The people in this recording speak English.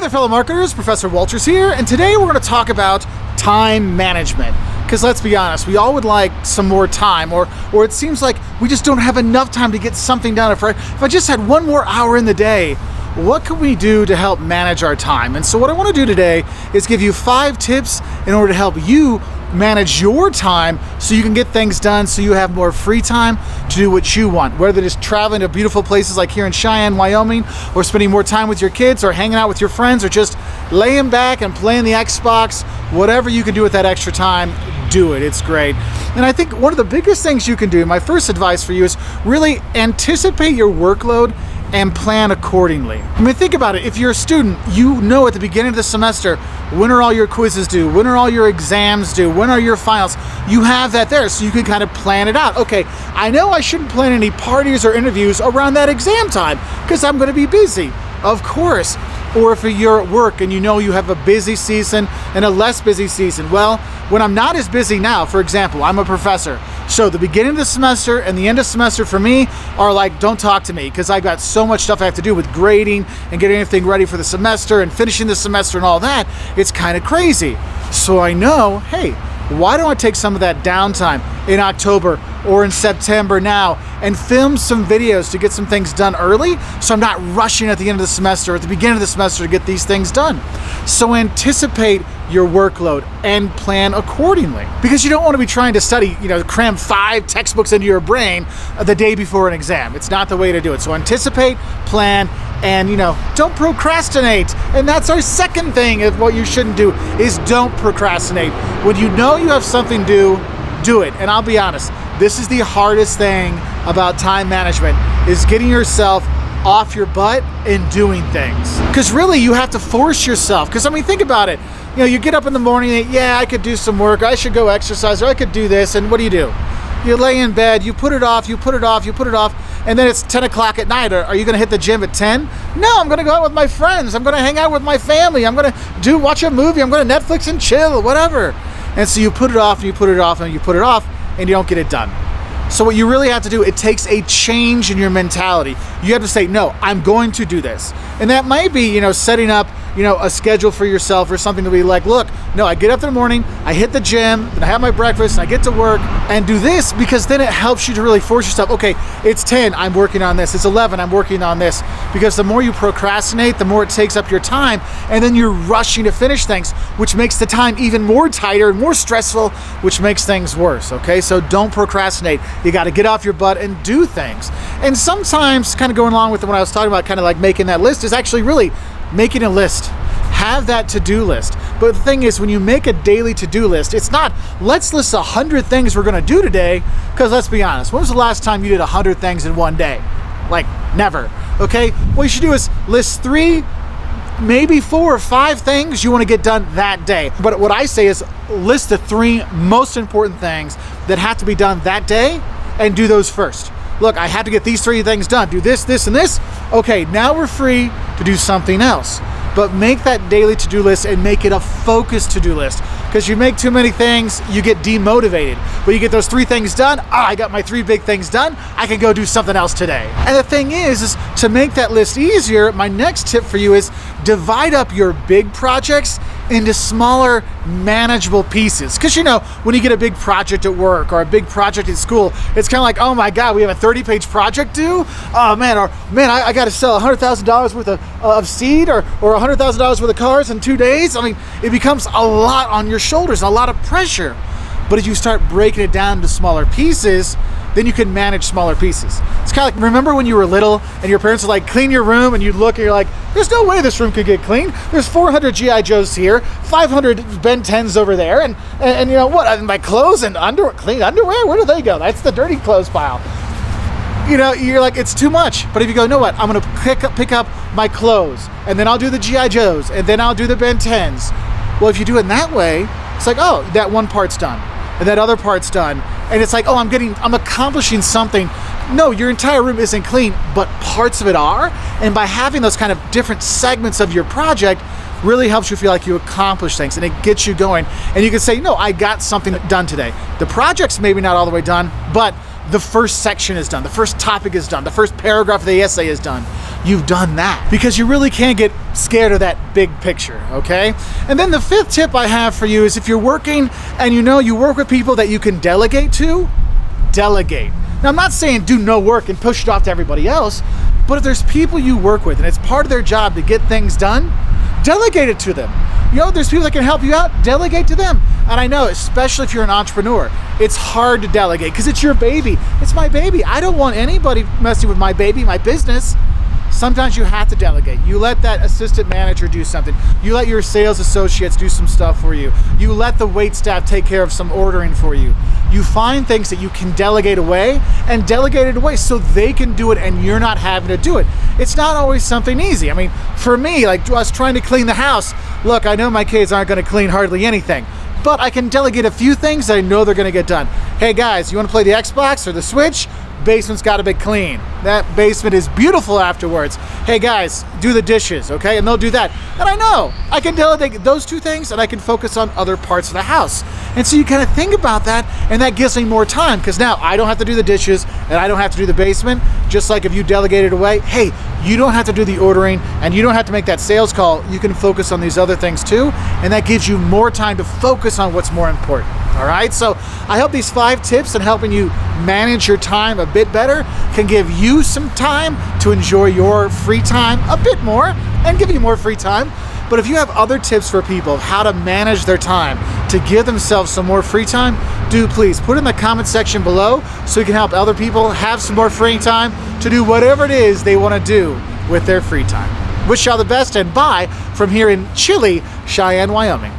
there, fellow marketers. Professor Wolters here, and today we're going to talk about time management. Because let's be honest, we all would like some more time, or it seems like we just don't have enough time to get something done. If I just had one more hour in the day, what can we do to help manage our time? And so what I want to do today is give you 5 tips in order to help you manage your time so you can get things done, so you have more free time to do what you want, whether it is traveling to beautiful places like here in Cheyenne, Wyoming, or spending more time with your kids, or hanging out with your friends, or just laying back and playing the Xbox. Whatever you can do with that extra time, do it. It's great. And I think one of the biggest things you can do, my first advice for you, is really anticipate your workload and plan accordingly. I mean, think about it. If you're a student, you know at the beginning of the semester, when are all your quizzes due? When are all your exams due? When are your finals? You have that there, so you can kind of plan it out. Okay, I know I shouldn't plan any parties or interviews around that exam time because I'm going to be busy. Of course. Or if you're at work and you know you have a busy season and a less busy season. Well, when I'm not as busy now, for example, I'm a professor. So the beginning of the semester and the end of semester for me are like, don't talk to me, because I got so much stuff I have to do with grading and getting everything ready for the semester and finishing the semester and all that. It's kind of crazy. So I know, hey, why don't I take some of that downtime in October or in September now and film some videos to get some things done early, so I'm not rushing at the end of the semester or at the beginning of the semester to get these things done. So anticipate your workload and plan accordingly, because you don't want to be trying to study, cram 5 textbooks into your brain the day before an exam. It's not the way to do it. So anticipate, plan, and don't procrastinate. And that's our second thing of what you shouldn't do, is don't procrastinate. When you know you have something due, do it. And I'll be honest, this is the hardest thing about time management, is getting yourself off your butt and doing things. Because really you have to force yourself. Because I mean, think about it. You get up in the morning and yeah, I could do some work, I should go exercise, or I could do this, and what do? You lay in bed, you put it off, and then it's 10 o'clock at night. Are you gonna hit the gym at 10? No, I'm gonna go out with my friends, I'm gonna hang out with my family, I'm gonna watch a movie, I'm gonna Netflix and chill, whatever. And so you put it off, and you put it off, and you put it off, and you don't get it done. So what you really have to do, it takes a change in your mentality. You have to say, no, I'm going to do this. And that might be, setting up, a schedule for yourself, or something to be like, look, no, I get up in the morning, I hit the gym, then I have my breakfast, and I get to work and do this, because then it helps you to really force yourself. Okay, it's 10, I'm working on this. It's 11, I'm working on this. Because the more you procrastinate, the more it takes up your time, and then you're rushing to finish things, which makes the time even more tighter and more stressful, which makes things worse, okay? So don't procrastinate. You got to get off your butt and do things. And sometimes, kind of going along with what I was talking about, kind of like making that list, is actually really making a list. Have that to-do list. But the thing is, when you make a daily to-do list, it's not, let's list 100 things we're going to do today, because let's be honest, when was the last time you did 100 things in one day? Like, never. Okay? What you should do is list 3, maybe 4 or 5 things you want to get done that day. But what I say is list the 3 most important things that have to be done that day and do those first. Look, I have to get these 3 things done. Do this, this, and this. Okay, now we're free to do something else. But make that daily to-do list and make it a focused to-do list. Because you make too many things, you get demotivated. But you get those 3 things done, I got my 3 big things done, I can go do something else today. And the thing is to make that list easier, my next tip for you is divide up your big projects into smaller, manageable pieces. Because when you get a big project at work or a big project at school, it's kind of like, oh my God, we have a 30-page project due? Oh man, I got to sell $100,000 worth of seed or $100,000 worth of cars in 2 days. I mean, it becomes a lot on your shoulders, a lot of pressure. But if you start breaking it down into smaller pieces, then you can manage smaller pieces. It's kind of like, remember when you were little and your parents would like clean your room, and you look and you're like, there's no way this room could get clean. There's 400 G.I. Joes here, 500 Ben 10s over there, and what? My clothes and clean underwear, where do they go? That's the dirty clothes pile. You're like, it's too much. But if you go, know what? I'm going to pick up my clothes, and then I'll do the G.I. Joes, and then I'll do the Ben 10s. Well, if you do it that way, it's like, oh, that one part's done, and that other part's done. And it's like, oh, I'm accomplishing something. No, your entire room isn't clean, but parts of it are. And by having those kind of different segments of your project really helps you feel like you accomplished things, and it gets you going. And you can say, no, I got something done today. The project's maybe not all the way done, but the first section is done. The first topic is done. The first paragraph of the essay is done. you've done that, because you really can't get scared of that big picture, okay? And then the fifth tip I have for you is if you're working and you work with people that you can delegate to, delegate. Now, I'm not saying do no work and push it off to everybody else, but if there's people you work with and it's part of their job to get things done, delegate it to them. There's people that can help you out, delegate to them. And I know, especially if you're an entrepreneur, it's hard to delegate because it's your baby. It's my baby. I don't want anybody messing with my baby, my business. Sometimes you have to delegate. You let that assistant manager do something. You let your sales associates do some stuff for you. You let the wait staff take care of some ordering for you. You find things that you can delegate away and delegate it away so they can do it and you're not having to do it. It's not always something easy. I mean, for me, like us trying to clean the house, look, I know my kids aren't going to clean hardly anything, but I can delegate a few things that I know they're going to get done. Hey guys, you want to play the Xbox or the Switch? Basement's got to be clean. That basement is beautiful afterwards. Hey guys, do the dishes, okay? And they'll do that. And I know I can delegate those two things and I can focus on other parts of the house. And so you kind of think about that, and that gives me more time because now I don't have to do the dishes and I don't have to do the basement. Just like if you delegate it away, hey, you don't have to do the ordering and you don't have to make that sales call. You can focus on these other things too, and that gives you more time to focus on what's more important. All right, so I hope these 5 tips in helping you manage your time a bit better can give you some time to enjoy your free time a bit more and give you more free time. But if you have other tips for people of how to manage their time to give themselves some more free time, do please put it in the comment section below so we can help other people have some more free time to do whatever it is they want to do with their free time. Wish y'all the best, and bye from here in chilly Cheyenne, Wyoming.